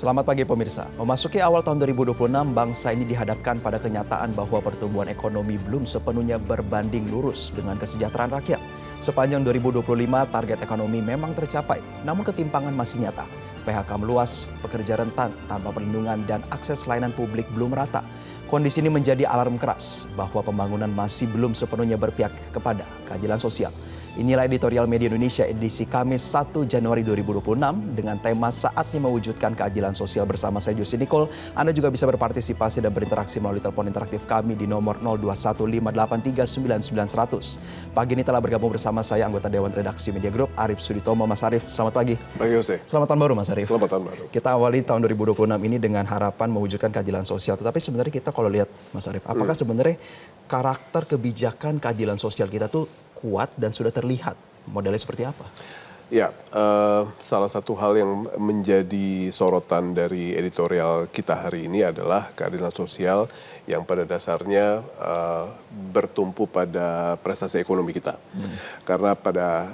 Selamat pagi pemirsa. Memasuki awal tahun 2026, bangsa ini dihadapkan pada kenyataan bahwa pertumbuhan ekonomi belum sepenuhnya berbanding lurus dengan kesejahteraan rakyat. Sepanjang 2025, target ekonomi memang tercapai, namun ketimpangan masih nyata. PHK meluas, pekerja rentan tanpa perlindungan, dan akses layanan publik belum rata. Kondisi ini menjadi alarm keras bahwa pembangunan masih belum sepenuhnya berpihak kepada keadilan sosial. Inilah editorial Media Indonesia edisi Kamis 1 Januari 2026 dengan tema Saatnya Mewujudkan Keadilan Sosial bersama saya Josie Nicole. Anda juga bisa berpartisipasi dan berinteraksi melalui telepon interaktif kami di nomor 0215839900. Pagi ini telah bergabung bersama saya anggota Dewan Redaksi Media Group Arif Suditomo. Mas Arif, selamat pagi. Pagi Jose. Selamat tahun baru Mas Arif. Selamat tahun baru. Kita awali tahun 2026 ini dengan harapan mewujudkan keadilan sosial. Tetapi sebenarnya kita kalau lihat Mas Arif, apakah sebenarnya karakter kebijakan keadilan sosial kita tuh kuat dan sudah terlihat? Modelnya seperti apa? Ya, salah satu hal yang menjadi sorotan dari editorial kita hari ini adalah keadilan sosial yang pada dasarnya bertumpu pada prestasi ekonomi kita. Karena pada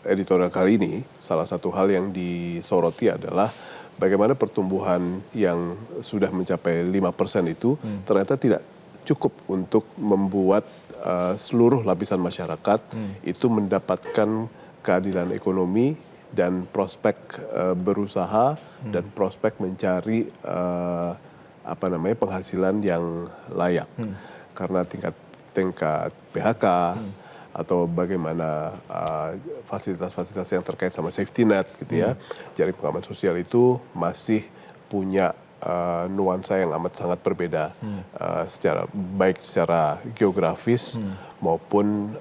editorial kali ini, salah satu hal yang disoroti adalah bagaimana pertumbuhan yang sudah mencapai 5% itu ternyata tidak cukup untuk membuat seluruh lapisan masyarakat itu mendapatkan keadilan ekonomi dan prospek berusaha dan prospek mencari penghasilan yang layak. Karena tingkat PHK atau bagaimana fasilitas-fasilitas yang terkait sama safety net gitu ya, jaring pengaman sosial itu masih punya nuansa yang amat sangat berbeda baik secara geografis maupun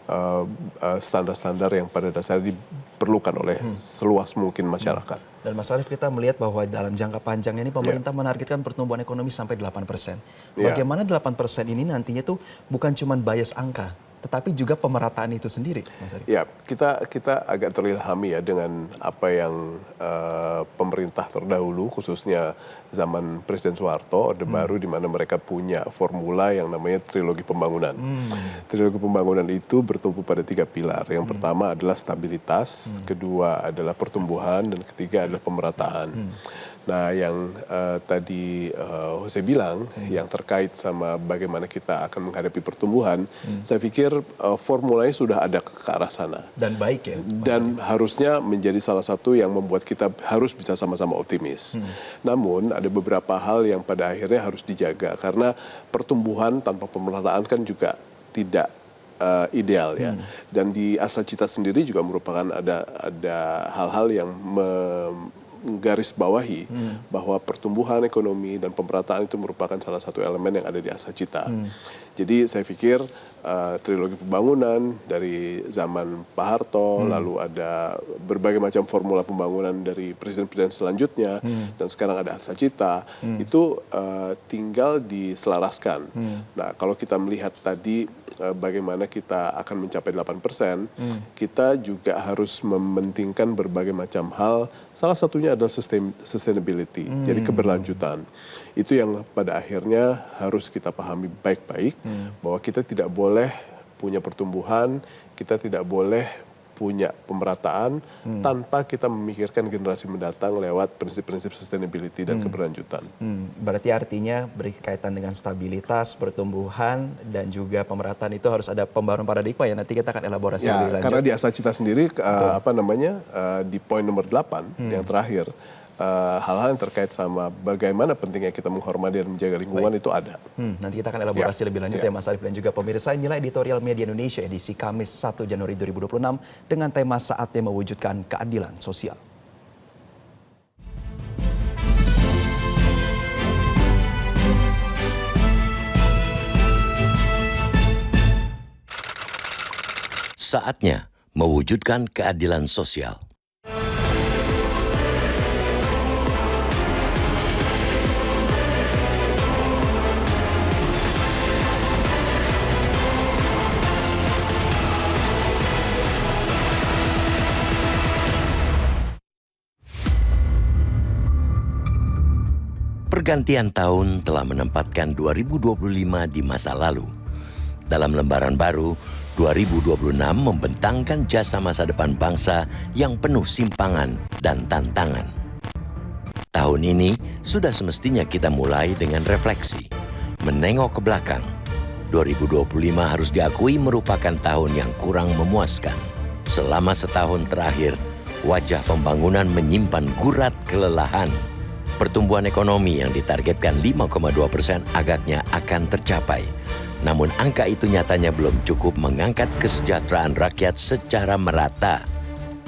standar-standar yang pada dasarnya diperlukan oleh seluas mungkin masyarakat. Dan Mas Arief, kita melihat bahwa dalam jangka panjang ini pemerintah menargetkan pertumbuhan ekonomi sampai 8%. Bagaimana 8% ini nantinya tuh bukan cuma bias angka, tetapi juga pemerataan itu sendiri, Mas Arief? Ya, kita agak terilhami ya dengan apa yang pemerintah terdahulu, khususnya zaman Presiden Soeharto, Orde Baru, di mana mereka punya formula yang namanya trilogi pembangunan. Trilogi pembangunan itu bertumpu pada 3 pilar. Yang pertama adalah stabilitas, kedua adalah pertumbuhan, dan ketiga adalah pemerataan. Nah, yang tadi Jose bilang, yang terkait sama bagaimana kita akan menghadapi pertumbuhan, saya pikir formulanya sudah ada ke arah sana. Dan baik ya? Dan harusnya menjadi salah satu yang membuat kita harus bisa sama-sama optimis. Namun, ada beberapa hal yang pada akhirnya harus dijaga, karena pertumbuhan tanpa pemerataan kan juga tidak ideal ya. Dan di Asal Cita sendiri juga merupakan ada hal-hal yang garis bawahi bahwa pertumbuhan ekonomi dan pemerataan itu merupakan salah satu elemen yang ada di Asal Cita. Jadi saya pikir trilogi pembangunan dari zaman Pak Harto, lalu ada berbagai macam formula pembangunan dari presiden-presiden selanjutnya, dan sekarang ada Asal Cita, itu tinggal diselaraskan. Nah, kalau kita melihat tadi bagaimana kita akan mencapai 8%, kita juga harus mementingkan berbagai macam hal. Salah satunya adalah sustainability, jadi keberlanjutan. Itu yang pada akhirnya harus kita pahami baik-baik, bahwa kita tidak boleh punya pertumbuhan, kita tidak boleh punya pemerataan tanpa kita memikirkan generasi mendatang lewat prinsip-prinsip sustainability dan keberlanjutan. Berarti artinya berkaitan dengan stabilitas, pertumbuhan, dan juga pemerataan itu harus ada pembaruan paradigma ya. Nanti kita akan elaborasi lebih lanjut. Karena di Asal Cita sendiri, di poin nomor 8 yang terakhir, hal-hal yang terkait sama bagaimana pentingnya kita menghormati dan menjaga lingkungan itu ada. Nanti kita akan elaborasi lebih lanjut ya Mas Arief dan juga pemirsa. Inilah editorial Media Indonesia edisi Kamis 1 Januari 2026 dengan tema Saatnya Mewujudkan Keadilan Sosial. Saatnya mewujudkan keadilan sosial. Pergantian tahun telah menempatkan 2025 di masa lalu. Dalam lembaran baru, 2026 membentangkan jasa masa depan bangsa yang penuh simpangan dan tantangan. Tahun ini sudah semestinya kita mulai dengan refleksi, menengok ke belakang. 2025 harus diakui merupakan tahun yang kurang memuaskan. Selama setahun terakhir, wajah pembangunan menyimpan gurat kelelahan. Pertumbuhan ekonomi yang ditargetkan 5,2% agaknya akan tercapai. Namun angka itu nyatanya belum cukup mengangkat kesejahteraan rakyat secara merata.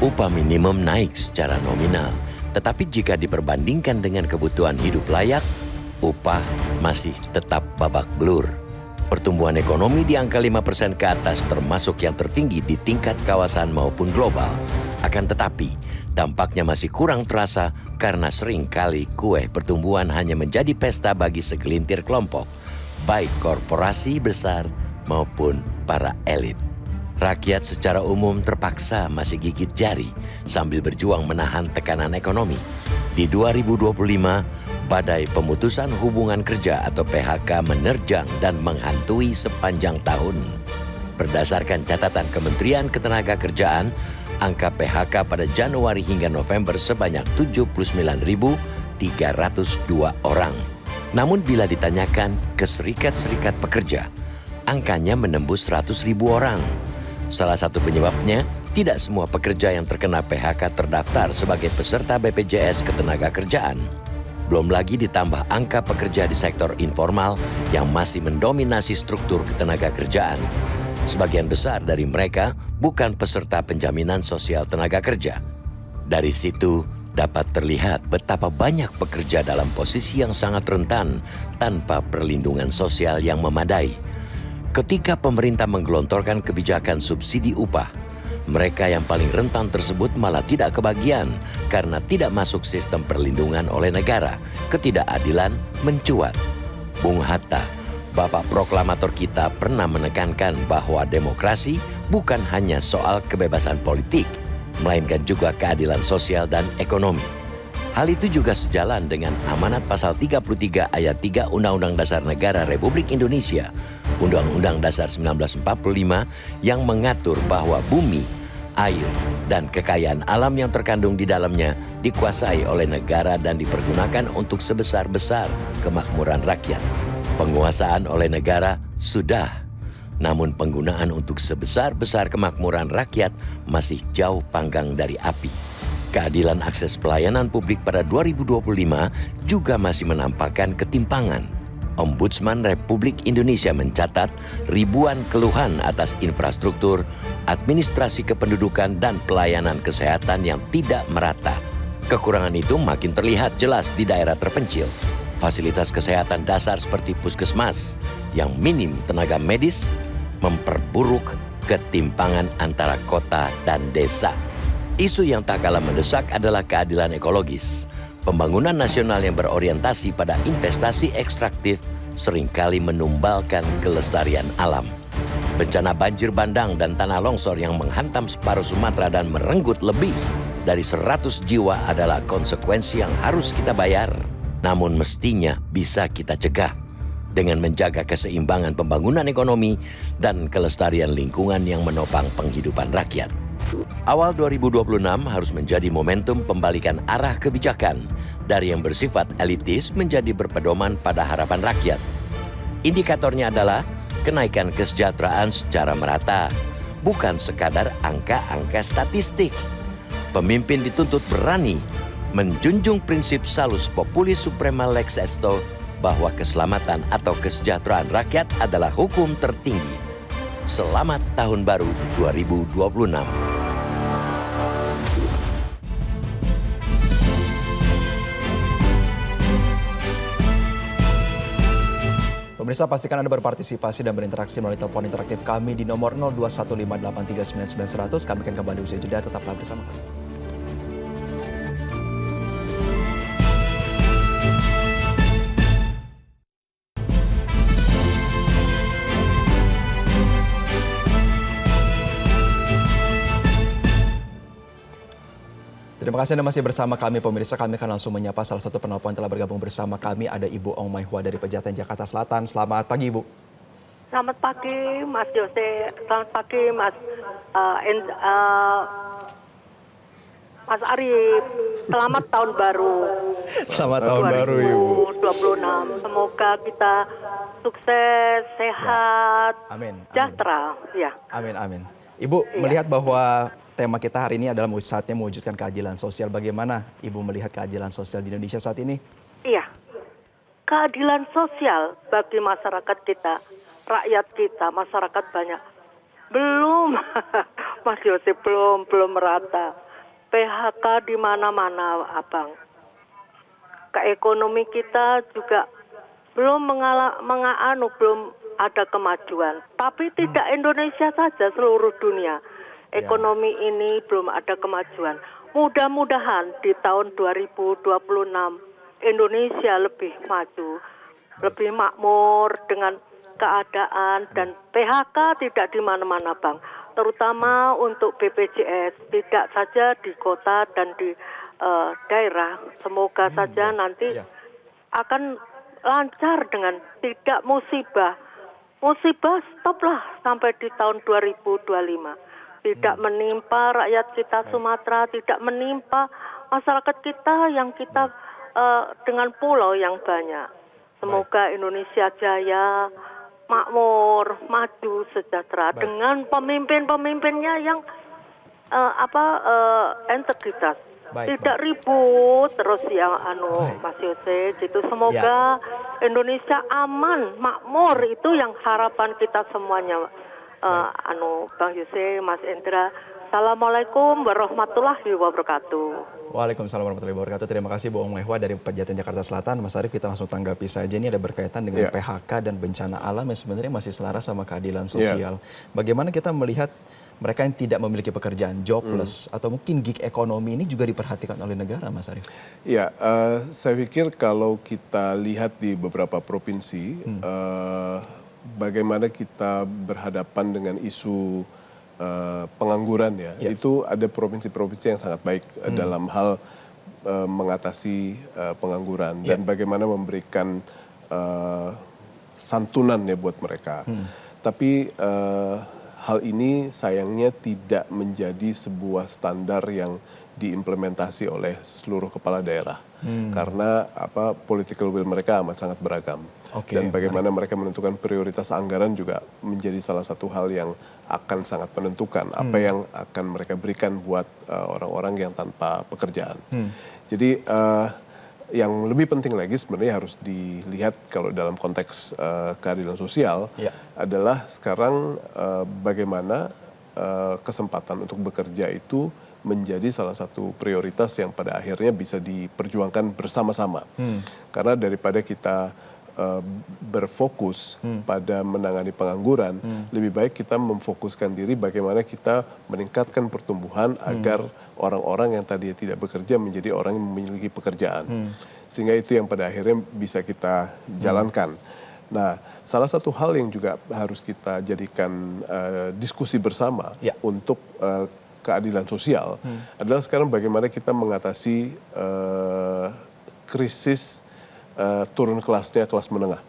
Upah minimum naik secara nominal, tetapi jika diperbandingkan dengan kebutuhan hidup layak, upah masih tetap babak belur. Pertumbuhan ekonomi di angka 5% ke atas termasuk yang tertinggi di tingkat kawasan maupun global. Akan tetapi, dampaknya masih kurang terasa karena seringkali kue pertumbuhan hanya menjadi pesta bagi segelintir kelompok, baik korporasi besar maupun para elit. Rakyat secara umum terpaksa masih gigit jari sambil berjuang menahan tekanan ekonomi. Di 2025, badai pemutusan hubungan kerja atau PHK menerjang dan menghantui sepanjang tahun. Berdasarkan catatan Kementerian Ketenagakerjaan, angka PHK pada Januari hingga November sebanyak 79.302 orang. Namun bila ditanyakan ke serikat-serikat pekerja, angkanya menembus 100.000 orang. Salah satu penyebabnya, tidak semua pekerja yang terkena PHK terdaftar sebagai peserta BPJS Ketenagakerjaan. Belum lagi ditambah angka pekerja di sektor informal yang masih mendominasi struktur ketenagakerjaan. Sebagian besar dari mereka bukan peserta penjaminan sosial tenaga kerja. Dari situ dapat terlihat betapa banyak pekerja dalam posisi yang sangat rentan tanpa perlindungan sosial yang memadai. Ketika pemerintah menggelontorkan kebijakan subsidi upah, mereka yang paling rentan tersebut malah tidak kebagian karena tidak masuk sistem perlindungan oleh negara. Ketidakadilan mencuat. Bung Hatta, bapak proklamator kita, pernah menekankan bahwa demokrasi bukan hanya soal kebebasan politik, melainkan juga keadilan sosial dan ekonomi. Hal itu juga sejalan dengan amanat pasal 33 ayat 3 Undang-Undang Dasar Negara Republik Indonesia, Undang-Undang Dasar 1945 yang mengatur bahwa bumi, air, dan kekayaan alam yang terkandung di dalamnya dikuasai oleh negara dan dipergunakan untuk sebesar-besar kemakmuran rakyat. Penguasaan oleh negara sudah, namun penggunaan untuk sebesar-besar kemakmuran rakyat masih jauh panggang dari api. Keadilan akses pelayanan publik pada 2025 juga masih menampakkan ketimpangan. Ombudsman Republik Indonesia mencatat ribuan keluhan atas infrastruktur, administrasi kependudukan, dan pelayanan kesehatan yang tidak merata. Kekurangan itu makin terlihat jelas di daerah terpencil. Fasilitas kesehatan dasar seperti puskesmas yang minim tenaga medis memperburuk ketimpangan antara kota dan desa. Isu yang tak kalah mendesak adalah keadilan ekologis. Pembangunan nasional yang berorientasi pada investasi ekstraktif seringkali menumbalkan kelestarian alam. Bencana banjir bandang dan tanah longsor yang menghantam separuh Sumatera dan merenggut lebih dari 100 jiwa adalah konsekuensi yang harus kita bayar. Namun mestinya bisa kita cegah dengan menjaga keseimbangan pembangunan ekonomi dan kelestarian lingkungan yang menopang penghidupan rakyat. Awal 2026 harus menjadi momentum pembalikan arah kebijakan dari yang bersifat elitis menjadi berpedoman pada harapan rakyat. Indikatornya adalah kenaikan kesejahteraan secara merata, bukan sekadar angka-angka statistik. Pemimpin dituntut berani menjunjung prinsip salus populis suprema lex esto bahwa keselamatan atau kesejahteraan rakyat adalah hukum tertinggi. Selamat Tahun Baru 2026. Pemirsa, pastikan Anda berpartisipasi dan berinteraksi melalui telepon interaktif kami di nomor 0215839900. Kami akan kembali usai jeda, tetaplah bersama kami. Terima kasih Anda masih bersama kami, pemirsa. Kami akan langsung menyapa salah satu penelpon yang telah bergabung bersama kami. Ada Ibu Ong Maihua dari Pejaten, Jakarta Selatan. Selamat pagi, Ibu. Selamat pagi, Mas Jose. Selamat pagi, Mas Mas Arif. Selamat tahun baru. Selamat tahun baru, Ibu. 2026. Semoga kita sukses, sehat, Amin. sejahtera. Ya. Amin, amin. Ibu melihat bahwa tema kita hari ini adalah saatnya mewujudkan keadilan sosial. Bagaimana Ibu melihat keadilan sosial di Indonesia saat ini? Iya. Keadilan sosial bagi masyarakat kita, rakyat kita, masyarakat banyak. Belum, Mas Yosef, belum merata. PHK di mana-mana, Abang. Keekonomi kita juga belum belum ada kemajuan. Tapi tidak Indonesia saja, seluruh dunia. Ekonomi ini belum ada kemajuan. Mudah-mudahan di tahun 2026 Indonesia lebih maju, lebih makmur dengan keadaan dan PHK tidak di mana-mana, Bang. Terutama untuk BPJS, tidak saja di kota dan di daerah. Semoga saja nanti akan lancar dengan tidak musibah. Musibah stoplah sampai di tahun 2025. Tidak menimpa rakyat kita Sumatera, tidak menimpa masyarakat kita yang kita dengan pulau yang banyak. Semoga Indonesia jaya, makmur, maju, sejahtera dengan pemimpin-pemimpinnya yang integritas. Tidak ribut terus yang Mas Yose gitu. Semoga Indonesia aman, makmur, itu yang harapan kita semuanya. Bang Yose, Mas Endra. Assalamualaikum warahmatullahi wabarakatuh. Waalaikumsalam warahmatullahi wabarakatuh. Terima kasih Bu Mehwa dari Pejaten Jakarta Selatan. Mas Arief, kita langsung tanggapi saja. Ini ada berkaitan dengan PHK dan bencana alam yang sebenarnya masih selaras sama keadilan sosial. Bagaimana kita melihat mereka yang tidak memiliki pekerjaan, jobless, atau mungkin gig ekonomi ini juga diperhatikan oleh negara, Mas Arief? Ya, saya pikir kalau kita lihat di beberapa provinsi, bagaimana kita berhadapan dengan isu pengangguran itu ada provinsi-provinsi yang sangat baik dalam hal mengatasi pengangguran dan bagaimana memberikan santunan buat mereka. Tapi hal ini sayangnya tidak menjadi sebuah standar yang diimplementasi oleh seluruh kepala daerah karena political will mereka amat sangat beragam. Dan bagaimana mereka menentukan prioritas anggaran juga menjadi salah satu hal yang akan sangat menentukan apa yang akan mereka berikan buat orang-orang yang tanpa pekerjaan. Jadi yang lebih penting lagi sebenarnya harus dilihat kalau dalam konteks keadilan sosial adalah sekarang bagaimana kesempatan untuk bekerja itu menjadi salah satu prioritas yang pada akhirnya bisa diperjuangkan bersama-sama. Karena daripada kita berfokus pada menangani pengangguran, lebih baik kita memfokuskan diri bagaimana kita meningkatkan pertumbuhan agar orang-orang yang tadi tidak bekerja menjadi orang yang memiliki pekerjaan. Sehingga itu yang pada akhirnya bisa kita jalankan. Nah, salah satu hal yang juga harus kita jadikan diskusi bersama untuk keadilan sosial adalah sekarang bagaimana kita mengatasi krisis turun kelasnya kelas menengah.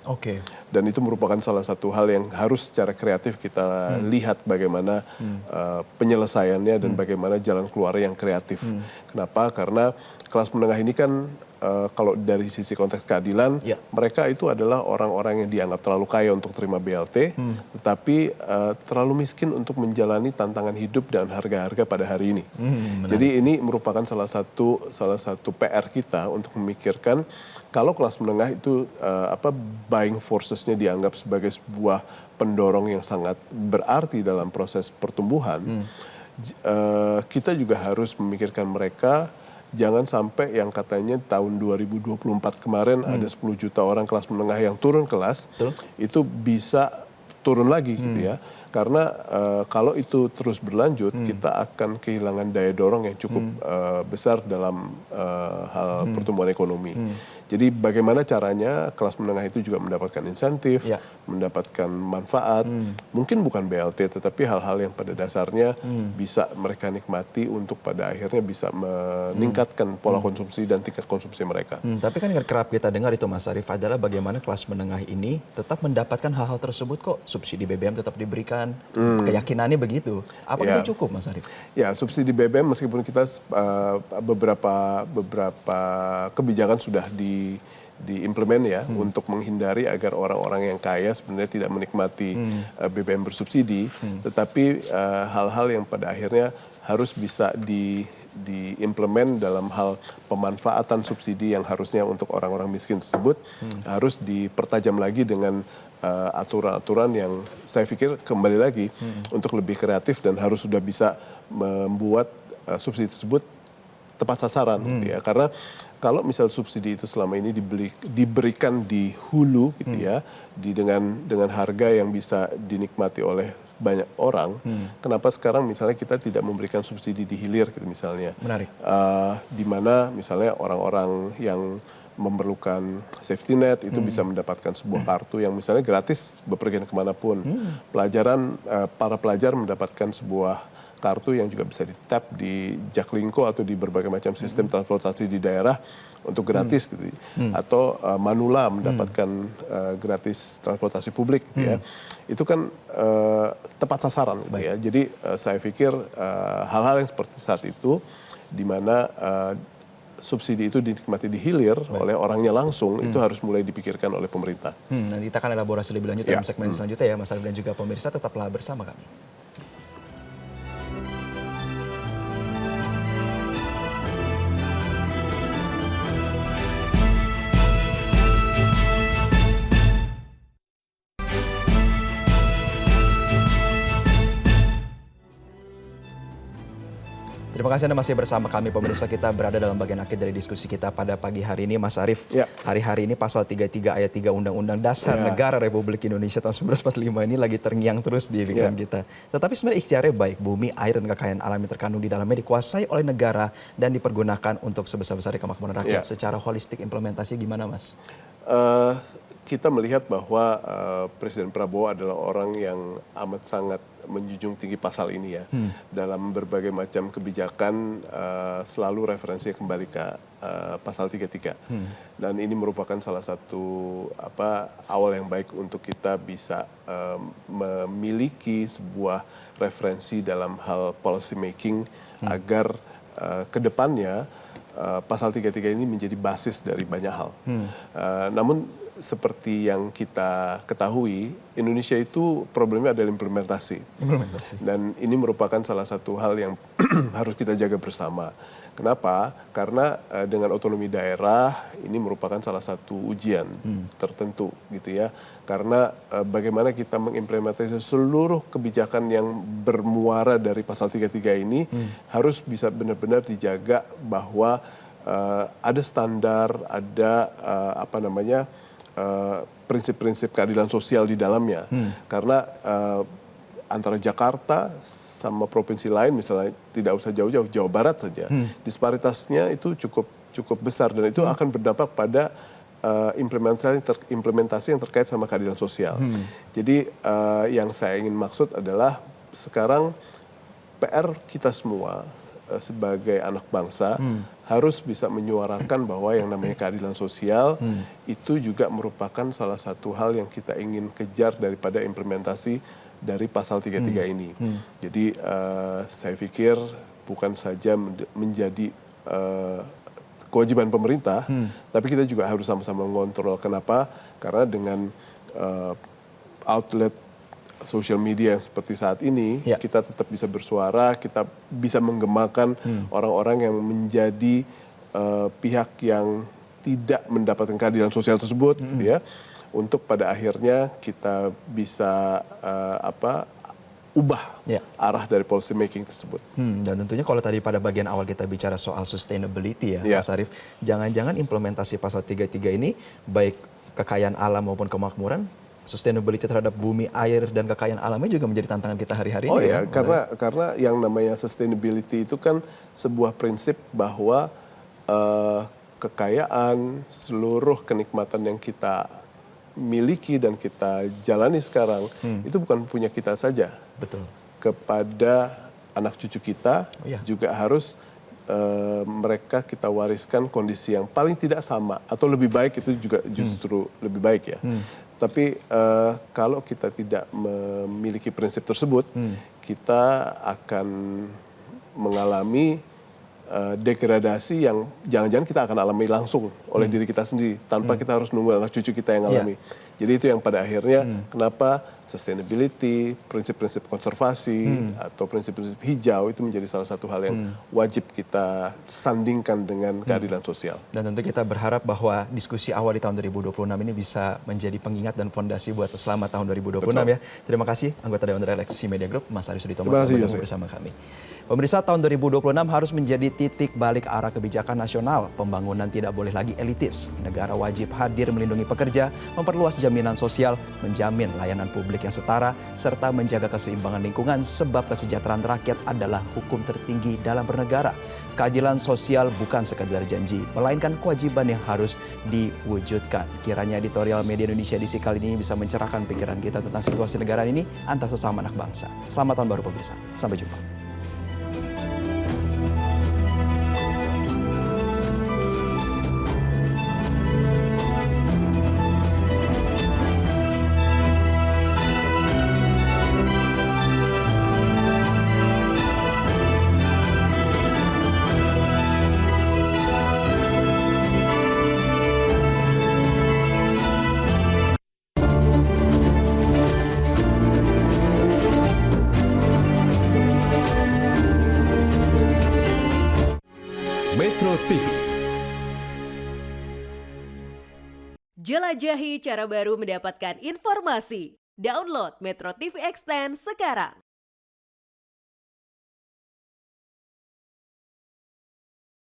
Dan itu merupakan salah satu hal yang harus secara kreatif kita lihat bagaimana penyelesaiannya dan bagaimana jalan keluar yang kreatif. Kenapa? Karena kelas menengah ini kan kalau dari sisi konteks keadilan, mereka itu adalah orang-orang yang dianggap terlalu kaya untuk terima BLT, tetapi terlalu miskin untuk menjalani tantangan hidup dan harga-harga pada hari ini. Jadi ini merupakan salah satu PR kita untuk memikirkan kalau kelas menengah itu buying forces-nya dianggap sebagai sebuah pendorong yang sangat berarti dalam proses pertumbuhan, kita juga harus memikirkan mereka. Jangan sampai yang katanya tahun 2024 kemarin ada 10 juta orang kelas menengah yang turun kelas, itu bisa turun lagi gitu ya. Karena kalau itu terus berlanjut, kita akan kehilangan daya dorong yang cukup besar dalam hal pertumbuhan ekonomi. Jadi bagaimana caranya kelas menengah itu juga mendapatkan insentif, Ya. mendapatkan manfaat, mungkin bukan BLT tetapi hal-hal yang pada dasarnya bisa mereka nikmati untuk pada akhirnya bisa meningkatkan pola konsumsi dan tingkat konsumsi mereka. Tapi kan yang kerap kita dengar itu Mas Arief adalah bagaimana kelas menengah ini tetap mendapatkan hal-hal tersebut kok. Subsidi BBM tetap diberikan, keyakinannya begitu. Apakah Ya. itu cukup Mas Arief? Ya, subsidi BBM meskipun kita beberapa kebijakan sudah diimplement ya untuk menghindari agar orang-orang yang kaya sebenarnya tidak menikmati BBM bersubsidi, tetapi hal-hal yang pada akhirnya harus bisa diimplement dalam hal pemanfaatan subsidi yang harusnya untuk orang-orang miskin tersebut harus dipertajam lagi dengan aturan-aturan yang saya pikir kembali lagi untuk lebih kreatif dan harus sudah bisa membuat subsidi tersebut tepat sasaran gitu ya. Karena kalau misal subsidi itu selama ini diberikan di hulu gitu ya, dengan harga yang bisa dinikmati oleh banyak orang, kenapa sekarang misalnya kita tidak memberikan subsidi di hilir gitu misalnya. Menarik. Di mana misalnya orang-orang yang memerlukan safety net itu bisa mendapatkan sebuah kartu yang misalnya gratis bepergian kemanapun. Para pelajar mendapatkan sebuah kartu yang juga bisa di-tap di Jaklingko atau di berbagai macam sistem transportasi di daerah untuk gratis gitu. Atau Manula mendapatkan gratis transportasi publik gitu ya. Itu kan tepat sasaran gitu ya. Jadi saya pikir hal-hal yang seperti saat itu di mana subsidi itu dinikmati di hilir oleh orangnya langsung itu harus mulai dipikirkan oleh pemerintah. Nanti kita akan elaborasi lebih lanjut dalam segmen selanjutnya ya Mas Arief dan juga pemirsa, tetaplah bersama kami. Terima kasih Anda masih bersama kami pemirsa. Kita berada dalam bagian akhir dari diskusi kita pada pagi hari ini Mas Arief. Ya. Hari-hari ini pasal 33 ayat 3 Undang-Undang Dasar Negara Republik Indonesia tahun 1945 ini lagi terngiang terus di pikiran kita. Tetapi sebenarnya ikhtiarnya baik. Bumi, air, dan kekayaan alam yang terkandung di dalamnya dikuasai oleh negara dan dipergunakan untuk sebesar-besarnya kemakmuran rakyat. Secara holistik implementasi gimana Mas? Kita melihat bahwa Presiden Prabowo adalah orang yang amat sangat menjunjung tinggi pasal ini ya. Dalam berbagai macam kebijakan selalu referensinya kembali ke pasal 33. Dan ini merupakan salah satu awal yang baik untuk kita bisa memiliki sebuah referensi dalam hal policy making agar kedepannya pasal 33 ini menjadi basis dari banyak hal. Namun seperti yang kita ketahui, Indonesia itu problemnya adalah implementasi. Dan ini merupakan salah satu hal yang harus kita jaga bersama. Kenapa? Karena dengan otonomi daerah ini merupakan salah satu ujian tertentu gitu ya. Karena bagaimana kita mengimplementasi seluruh kebijakan yang bermuara dari pasal 33 ini harus bisa benar-benar dijaga bahwa ada standar, ada prinsip-prinsip keadilan sosial di dalamnya. Karena antara Jakarta sama provinsi lain misalnya tidak usah jauh-jauh, Jawa Barat saja, disparitasnya itu cukup besar dan itu akan berdampak pada implementasi yang terkait sama keadilan sosial. Jadi yang saya ingin maksud adalah sekarang PR kita semua sebagai anak bangsa harus bisa menyuarakan bahwa yang namanya keadilan sosial itu juga merupakan salah satu hal yang kita ingin kejar daripada implementasi dari pasal 33 ini. Jadi saya pikir bukan saja menjadi kewajiban pemerintah, tapi kita juga harus sama-sama mengontrol. Kenapa? Karena dengan outlet social media yang seperti saat ini, kita tetap bisa bersuara, kita bisa menggemakan orang-orang yang menjadi pihak yang tidak mendapatkan keadilan sosial tersebut, gitu ya, untuk pada akhirnya kita bisa ubah arah dari policy making tersebut. Dan tentunya kalau tadi pada bagian awal kita bicara soal sustainability ya, Mas Arief, jangan-jangan implementasi pasal 33 ini baik kekayaan alam maupun kemakmuran, sustainability terhadap bumi, air, dan kekayaan alamnya juga menjadi tantangan kita hari-hari ini. Karena yang namanya sustainability itu kan sebuah prinsip bahwa kekayaan, seluruh kenikmatan yang kita miliki dan kita jalani sekarang itu bukan punya kita saja. Betul. Kepada anak cucu kita juga harus mereka kita wariskan kondisi yang paling tidak sama atau lebih baik, itu juga justru lebih baik ya. Tapi kalau kita tidak memiliki prinsip tersebut, kita akan mengalami degradasi yang jangan-jangan kita akan alami langsung oleh diri kita sendiri tanpa kita harus nunggu anak cucu kita yang alami. Jadi itu yang pada akhirnya kenapa sustainability, prinsip-prinsip konservasi atau prinsip-prinsip hijau itu menjadi salah satu hal yang wajib kita sandingkan dengan keadilan sosial. Dan tentu kita berharap bahwa diskusi awal di tahun 2026 ini bisa menjadi pengingat dan fondasi buat selama tahun 2026 ya. Terima kasih anggota Dewan Redaksi Media Group Mas Ari Suditomo bergabung bersama kami. Pemirsa, tahun 2026 harus menjadi titik balik arah kebijakan nasional. Pembangunan tidak boleh lagi elitis. Negara wajib hadir melindungi pekerja, memperluas jaminan sosial, menjamin layanan publik yang setara, serta menjaga keseimbangan lingkungan sebab kesejahteraan rakyat adalah hukum tertinggi dalam bernegara. Keadilan sosial bukan sekedar janji, melainkan kewajiban yang harus diwujudkan. Kiranya editorial Media Indonesia edisi kali ini bisa mencerahkan pikiran kita tentang situasi negara ini antar sesama anak bangsa. Selamat tahun baru pemirsa. Sampai jumpa. Metro TV. Jelajahi cara baru mendapatkan informasi. Download Metro TV Extend sekarang.